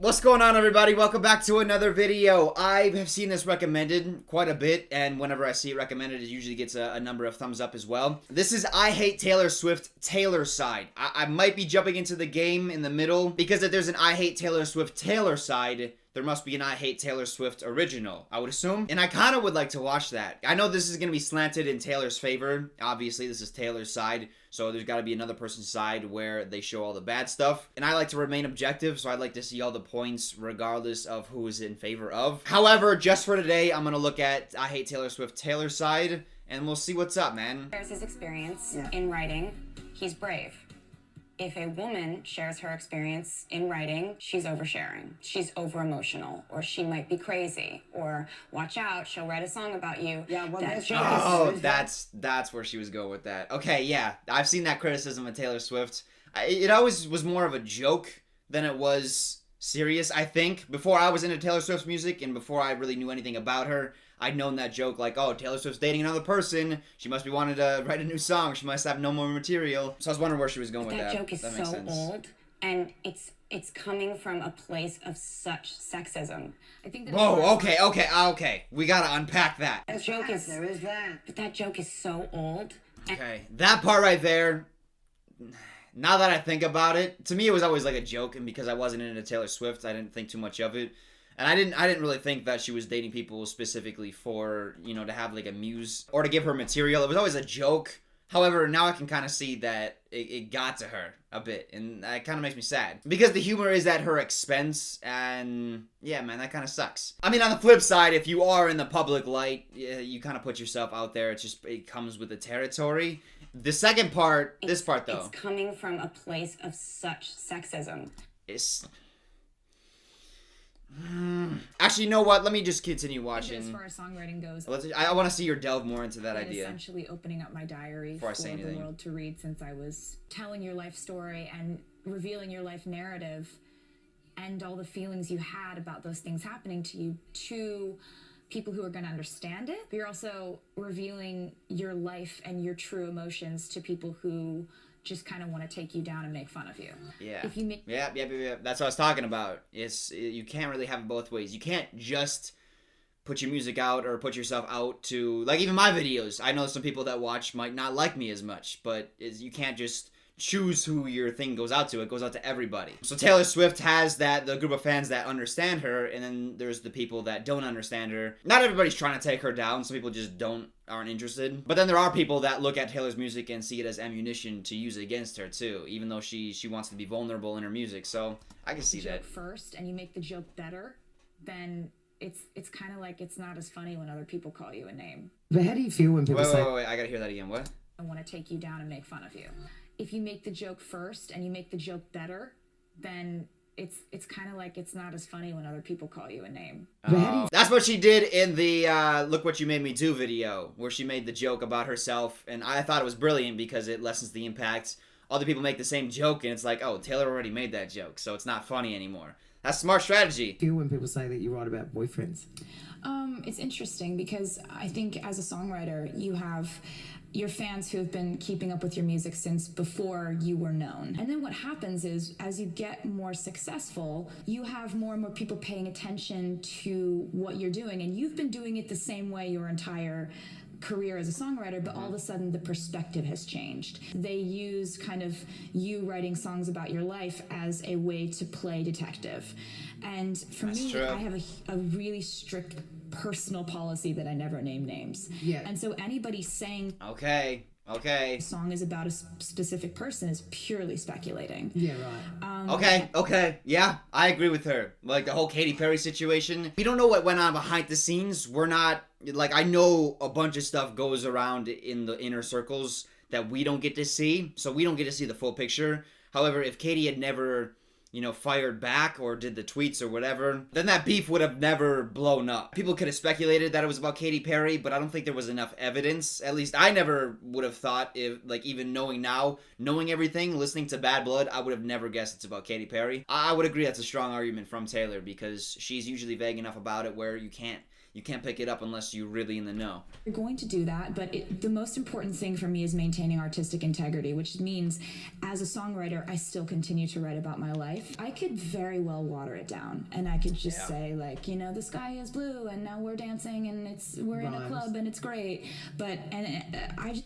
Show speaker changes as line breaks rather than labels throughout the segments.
What's going on, everybody? Welcome back to another video. I have seen this recommended quite a bit, and whenever I see it recommended, it usually gets a number of thumbs up as well. This is I Hate Taylor Swift Taylor side. I might be jumping into the game in the middle, because if there's an I Hate Taylor Swift Taylor side, there must be an I Hate Taylor Swift original, I would assume. And I kind of would like to watch that. I know this is going to be slanted in Taylor's favor. Obviously, this is Taylor's side, so there's got to be another person's side where they show all the bad stuff. And I like to remain objective, so I'd like to see all the points regardless of who is in favor of. However, just for today, I'm going to look at I Hate Taylor Swift Taylor side, and we'll see what's up, man.
Shares his experience in writing, he's brave. If a woman shares her experience in writing, she's oversharing. She's over-emotional, or she might be crazy, or watch out, she'll write a song about you.
Yeah, well,
that's where she was going with that. Okay, yeah, I've seen that criticism of Taylor Swift. It always was more of a joke than it was serious, I think. Before I was into Taylor Swift's music and before I really knew anything about her, I'd known that joke like, oh, Taylor Swift's dating another person. She must be wanting to write a new song. She must have no more material. So I was wondering where she was going with that.
That joke is so old, and it's coming from a place of such sexism. I think that
whoa, okay. We gotta unpack that.
That joke is...
There is that.
But that joke is so old.
Okay, that part right there... Now that I think about it, to me it was always like a joke, and because I wasn't into Taylor Swift, I didn't think too much of it. And I didn't really think that she was dating people specifically for, you know, to have like a muse or to give her material. It was always a joke. However, now I can kind of see that it got to her a bit, and that kind of makes me sad. Because the humor is at her expense, and yeah, man, that kind of sucks. I mean, on the flip side, if you are in the public light, you kind of put yourself out there. It comes with the territory. The second part, this part though.
It's coming from a place of such sexism.
Actually, you know what? Let me just continue watching.
As far as songwriting goes,
I want to see her delve more into that idea.
Essentially opening up my diary
for
the world to read, since I was telling your life story and revealing your life narrative and all the feelings you had about those things happening to you to people who are going to understand it. But you're also revealing your life and your true emotions to people who just kind of want to take you down and make fun of you.
Yeah.
If you make
yeah. That's what I was talking about. You can't really have it both ways. You can't just put your music out or put yourself out to, like, even my videos. I know some people that watch might not like me as much, but you can't just choose who your thing goes out to. It goes out to everybody. So Taylor Swift has the group of fans that understand her, and then there's the people that don't understand her. Not everybody's trying to take her down. Some people just aren't interested. But then there are people that look at Taylor's music and see it as ammunition to use against her too, even though she wants to be vulnerable in her music. So I can see that.
First, and you make the joke better, then it's kind of like it's not as funny when other people call you a name.
But how do you feel when people say...
Wait, I gotta hear that again. What?
I want to take you down and make fun of you. If you make the joke first and you make the joke better, then it's kind of like it's not as funny when other people call you a name.
That's what she did in the Look What You Made Me Do video, where she made the joke about herself, and I thought it was brilliant because it lessens the impact. Other people make the same joke, and it's like, oh, Taylor already made that joke, so it's not funny anymore. That's smart strategy.
Feel when people say that you write about boyfriends?
It's interesting because I think as a songwriter, you have your fans who have been keeping up with your music since before you were known. And then what happens is, as you get more successful, you have more and more people paying attention to what you're doing. And you've been doing it the same way your entire career as a songwriter, but all of a sudden the perspective has changed. They use kind of you writing songs about your life as a way to play detective. And for me, I have a really strict personal policy that I never name names.
Yeah.
And so anybody saying
Okay.
a song is about a specific person is purely speculating.
Yeah, right.
Okay. Yeah, I agree with her. Like the whole Katy Perry situation. We don't know what went on behind the scenes. We're not, like, I know a bunch of stuff goes around in the inner circles that we don't get to see. So we don't get to see the full picture. However, if Katy had never, fired back or did the tweets or whatever, then that beef would have never blown up. People could have speculated that it was about Katy Perry, but I don't think there was enough evidence. At least I never would have thought, if, like, even knowing everything, listening to Bad Blood, I would have never guessed it's about Katy Perry. I would agree that's a strong argument from Taylor, because she's usually vague enough about it where you can't you can't pick it up unless you're really in the know.
You're going to do that, but the most important thing for me is maintaining artistic integrity, which means as a songwriter, I still continue to write about my life. I could very well water it down, and I could just say, like, you know, the sky is blue, and now we're dancing, and we're in a club, and it's great. But I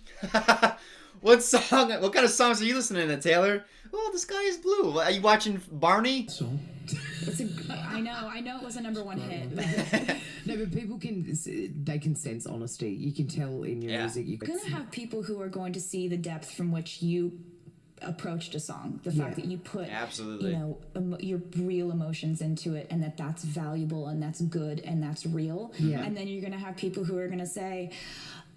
What kind of songs are you listening to, Taylor? Oh, the sky is blue. Are you watching Barney?
I know it was a #1 hit. But
No, but people can sense honesty. You can tell in your music. You're
going to have people who are going to see the depth from which you approached a song, the fact that you put
absolutely,
you know, your real emotions into it, and that's valuable and that's good and that's real. And then you're going to have people who are going to say,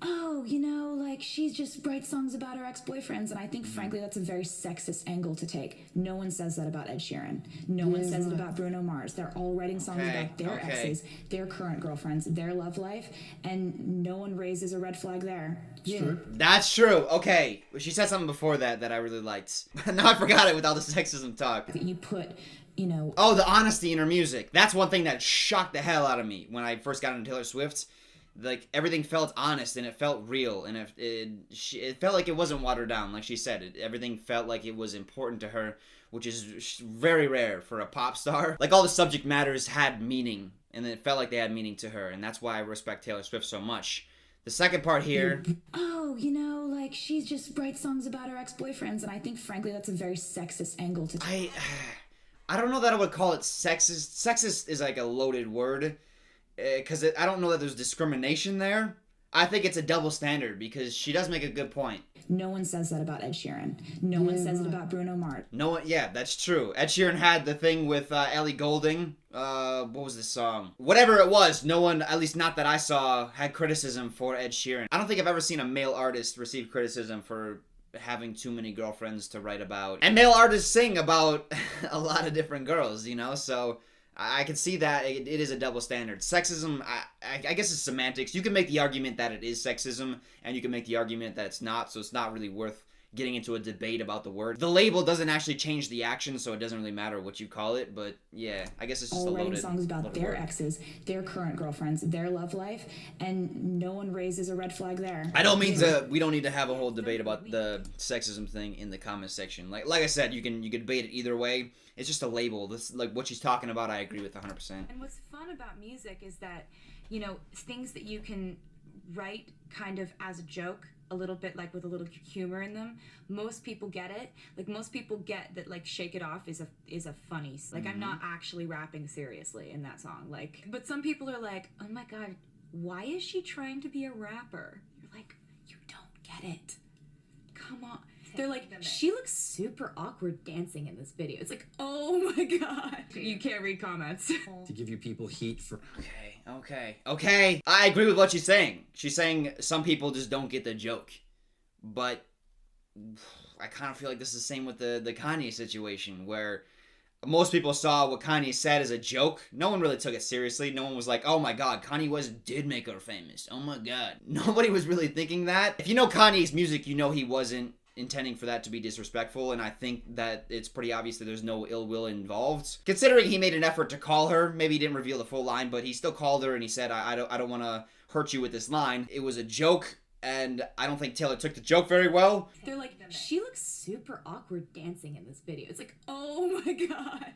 oh, you know, like, she just writes songs about her ex-boyfriends, and I think, frankly, that's a very sexist angle to take. No one says that about Ed Sheeran. No one says it about Bruno Mars. They're all writing songs about their exes, their current girlfriends, their love life, and no one raises a red flag there.
true.
That's true. Okay, she said something before that I really liked. Now I forgot it with all the sexism talk.
That you put, you know...
Oh, the honesty in her music. That's one thing that shocked the hell out of me when I first got into Taylor Swift. Like, everything felt honest and it felt real, and it felt like it wasn't watered down. Like she said, everything felt like it was important to her, which is very rare for a pop star. Like, all the subject matters had meaning, and it felt like they had meaning to her, and that's why I respect Taylor Swift so much. The second part here...
Oh, you know, like, she just writes songs about her ex-boyfriends, and I think, frankly, that's a very sexist angle to take.
I don't know that I would call it sexist. Sexist is like a loaded word. Because I don't know that there's discrimination there. I think it's a double standard, because she does make a good point.
No one says that about Ed Sheeran. No one says it about Bruno Mars.
No one, yeah, that's true. Ed Sheeran had the thing with Ellie Goulding. What was the song? Whatever it was, no one, at least not that I saw, had criticism for Ed Sheeran. I don't think I've ever seen a male artist receive criticism for having too many girlfriends to write about. And male artists sing about a lot of different girls, you know, so... I can see that it is a double standard. Sexism, I guess it's semantics. You can make the argument that it is sexism, and you can make the argument that it's not, so it's not really worth getting into a debate about the word. The label doesn't actually change the action, so it doesn't really matter what you call it, but yeah, I guess it's just
all
a loaded
writing songs about their
word.
exes, their current girlfriends, their love life, and no one raises a red flag there.
I don't mean we don't need to have a whole debate about the sexism thing in the comment section. Like I said, you can debate it either way. It's just a label. This, like, what she's talking about, I agree with 100%.
And what's fun about music is that, you know, things that you can write kind of as a joke, a little bit like with a little humor in them. Most people get it. Like, most people get that, like, Shake It Off is a funny, like, I'm not actually rapping seriously in that song. Like, but some people are like, oh my God, why is she trying to be a rapper? You're like, you don't get it. Come on. They're like, she looks super awkward dancing in this video. It's like, oh my God. You can't read comments.
To give you people heat for...
Okay. I agree with what she's saying. She's saying some people just don't get the joke. But I kind of feel like this is the same with the Kanye situation, where most people saw what Kanye said as a joke. No one really took it seriously. No one was like, oh my God, Kanye West did make her famous. Oh my God. Nobody was really thinking that. If you know Kanye's music, you know he wasn't intending for that to be disrespectful, and I think that it's pretty obvious that there's no ill will involved. Considering he made an effort to call her, maybe he didn't reveal the full line, but he still called her and he said, I don't want to hurt you with this line. It was a joke, and I don't think Taylor took the joke very well.
They're like, she looks super awkward dancing in this video. It's like, oh my God.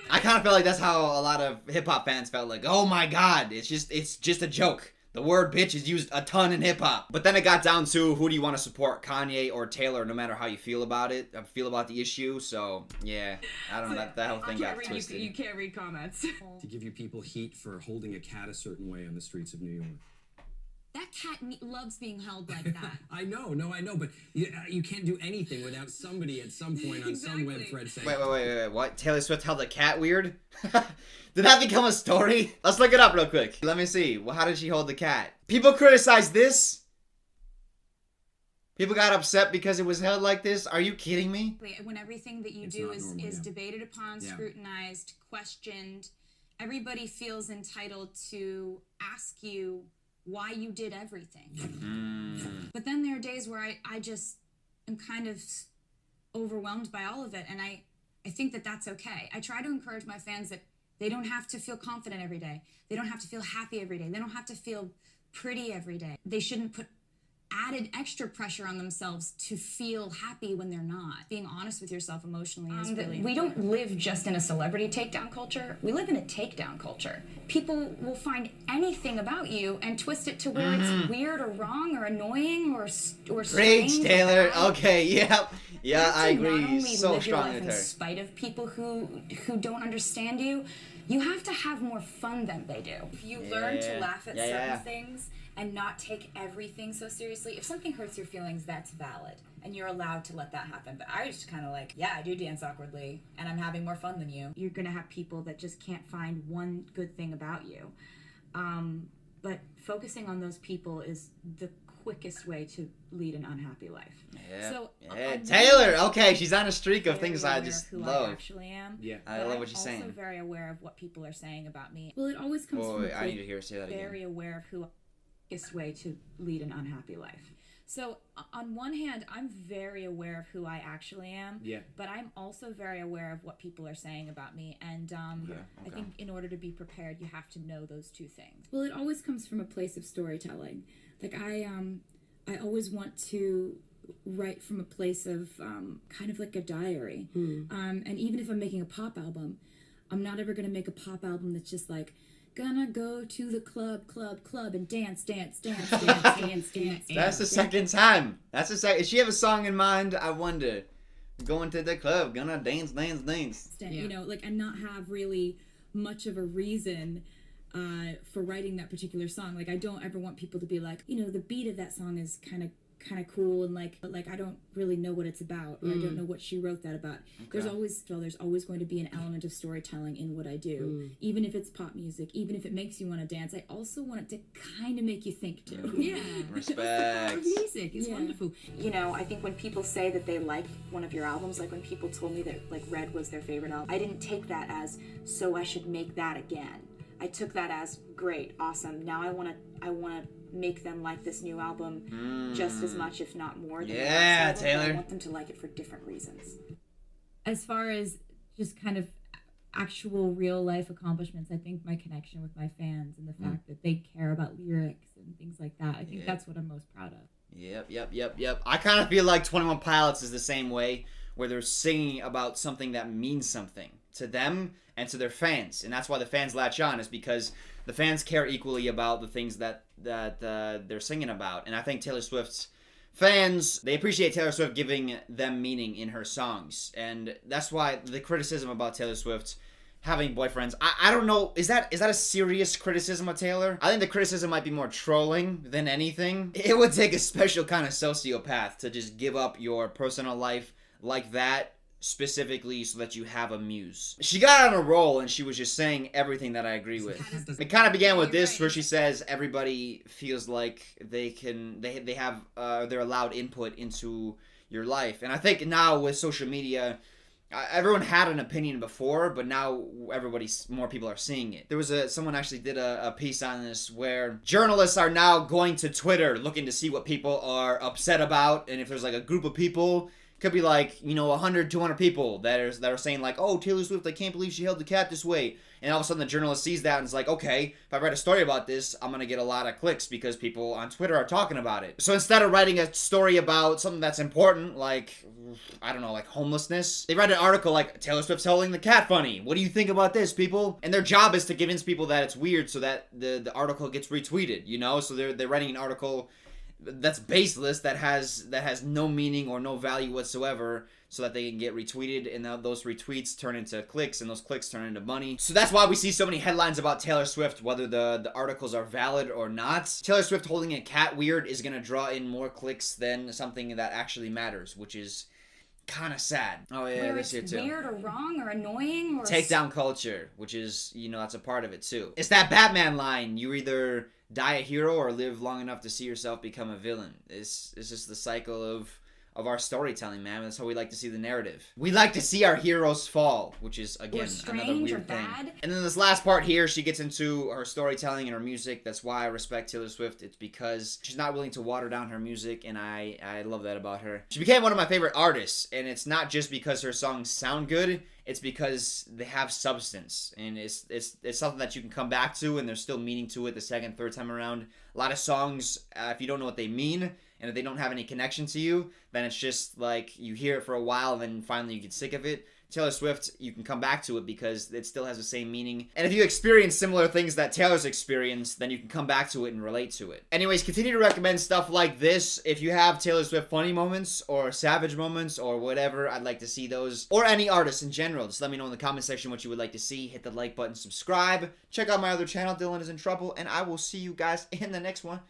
I kind of feel like that's how a lot of hip-hop fans felt, like, oh my God, it's just a joke. The word bitch is used a ton in hip-hop. But then it got down to, who do you want to support, Kanye or Taylor, no matter how you feel about it, feel about the issue. So, yeah, I don't know, that whole thing got twisted.
You can't read comments.
To give you people heat for holding a cat a certain way on the streets of New York.
That cat loves being held like that.
I know, but you can't do anything without somebody at some point on some web thread saying...
Wait, what? Taylor Swift held a cat weird? Did that become a story? Let's look it up real quick. Let me see. Well, how did she hold the cat? People criticize this? People got upset because it was held like this? Are you kidding me?
When everything that you
It's
do
not
is
normal, yeah.
debated upon,
Yeah.
scrutinized, questioned, everybody feels entitled to ask you why you did everything. But then there are days where I just am kind of overwhelmed by all of it, and I think that that's okay. I try to encourage my fans that They don't have to feel confident every day. They don't have to feel happy every day. They don't have to feel pretty every day. They shouldn't put added extra pressure on themselves to feel happy when they're not. Being honest with yourself emotionally is really important.
We don't live just in a celebrity takedown culture. We live in a takedown culture. People will find anything about you and twist it to where it's weird or wrong or annoying or strange.
Preach, Taylor. Okay, yeah. Yeah, I
Not
agree
only
so
live your
strongly
life
with
in
her.
spite of people who don't understand you, you have to have more fun than they do.
If you learn to laugh at
Yeah,
certain
yeah.
things and not take everything so seriously, if something hurts your feelings, that's valid. And you're allowed to let that happen. But I was just kind of like, yeah, I do dance awkwardly, and I'm having more fun than you. You're going to have people that just can't find one good thing about you. But focusing on those people is the quickest way to lead an unhappy life.
Yeah.
So,
Yeah.
I'm
Taylor, okay, she's on a streak of
very
things I
aware
just
of who I
love.
actually am.
Yeah.
I
but
love
I'm
what she's
also
saying.
very aware of what people are saying about me. Well, it always comes
Boy,
from a
I
place
need to hear her say that
very
again.
aware of who quickest way to lead an unhappy life. So on one hand, I'm very aware of who I actually am.
Yeah.
But I'm also very aware of what people are saying about me, and I think in order to be prepared, you have to know those two things. Well, it always comes from a place of storytelling. Like I always want to write from a place of kind of like a diary. And even if I'm making a pop album, I'm not ever going to make a pop album that's just like, gonna go to the club, and dance, dance.
That's the second time. That's the second. If she have a song in mind, I wonder. Going to the club, gonna dance.
You know, like, and not have really much of a reason for writing that particular song. Like, I don't ever want people to be like, you know, the beat of that song is kind of cool, and but I don't really know what it's about, or I don't know what she wrote that about. There's always going to be an element of storytelling in what I do, even if it's pop music, even if it makes you want to dance. I also want it to kind of make you think too. Yeah,
Respect.
music is wonderful. You know, I think when people say that they like one of your albums, like when people told me that like Red was their favorite album, I didn't take that as so I should make that again. I took that as great, awesome. Now I want to make them like this new album just as much, if not more, than the last album.
Taylor.
I want them to like it for different reasons. As far as just kind of actual real life accomplishments, I think my connection with my fans and the fact that they care about lyrics and things like that, I think that's what I'm most proud of.
Yep. I kind of feel like 21 Pilots is the same way, where they're singing about something that means something to them and to their fans, and that's why the fans latch on, is because the fans care equally about the things that they're singing about. And I think Taylor Swift's fans, they appreciate Taylor Swift giving them meaning in her songs, and that's why the criticism about Taylor Swift having boyfriends, I don't know, is that a serious criticism of Taylor? I think the criticism might be more trolling than anything. It would take a special kind of sociopath to just give up your personal life like that, specifically so that you have a muse. She got on a roll and she was just saying everything that I agree with. It kind of began with this, where she says everybody feels like they have they're allowed input into your life. And I think now with social media, everyone had an opinion before, but now more people are seeing it. There was someone actually did a piece on this, where journalists are now going to Twitter looking to see what people are upset about, and if there's like a group of people, could be like, 100, 200 people that are saying like, oh, Taylor Swift, I can't believe she held the cat this way. And all of a sudden the journalist sees that and is like, okay, if I write a story about this, I'm going to get a lot of clicks because people on Twitter are talking about it. So instead of writing a story about something that's important, like, I don't know, like homelessness, they write an article like, Taylor Swift's holding the cat funny. What do you think about this, people? And their job is to convince people that it's weird so that the article gets retweeted, So they're writing an article that's baseless, that has no meaning or no value whatsoever, so that they can get retweeted, and now those retweets turn into clicks, and those clicks turn into money. So that's why we see so many headlines about Taylor Swift, whether the articles are valid or not. Taylor Swift holding a cat weird is gonna draw in more clicks than something that actually matters, which is kind of sad. Oh yeah,
Where
this
it's
here too.
weird or wrong or annoying or
Takedown culture, which is, that's a part of it too. It's that Batman line, you either die a hero or live long enough to see yourself become a villain. It's just the cycle of of our storytelling, man. That's how we like to see the narrative. We like to see our heroes fall, which is, again,
strange
another
or
weird thing.
bad.
And then this last part here, she gets into her storytelling and her music. That's why I respect Taylor Swift. It's because she's not willing to water down her music, and I love that about her. She became one of my favorite artists, and it's not just because her songs sound good. It's because they have substance, and it's something that you can come back to, and there's still meaning to it the second, third time around. A lot of songs, if you don't know what they mean, and if they don't have any connection to you, then it's just like you hear it for a while, and then finally you get sick of it. Taylor Swift, you can come back to it because it still has the same meaning. And if you experience similar things that Taylor's experienced, then you can come back to it and relate to it. Anyways, continue to recommend stuff like this. If you have Taylor Swift funny moments or savage moments or whatever, I'd like to see those. Or any artist in general. Just let me know in the comment section what you would like to see. Hit the like button, subscribe. Check out my other channel, Dylan Is in Trouble, and I will see you guys in the next one.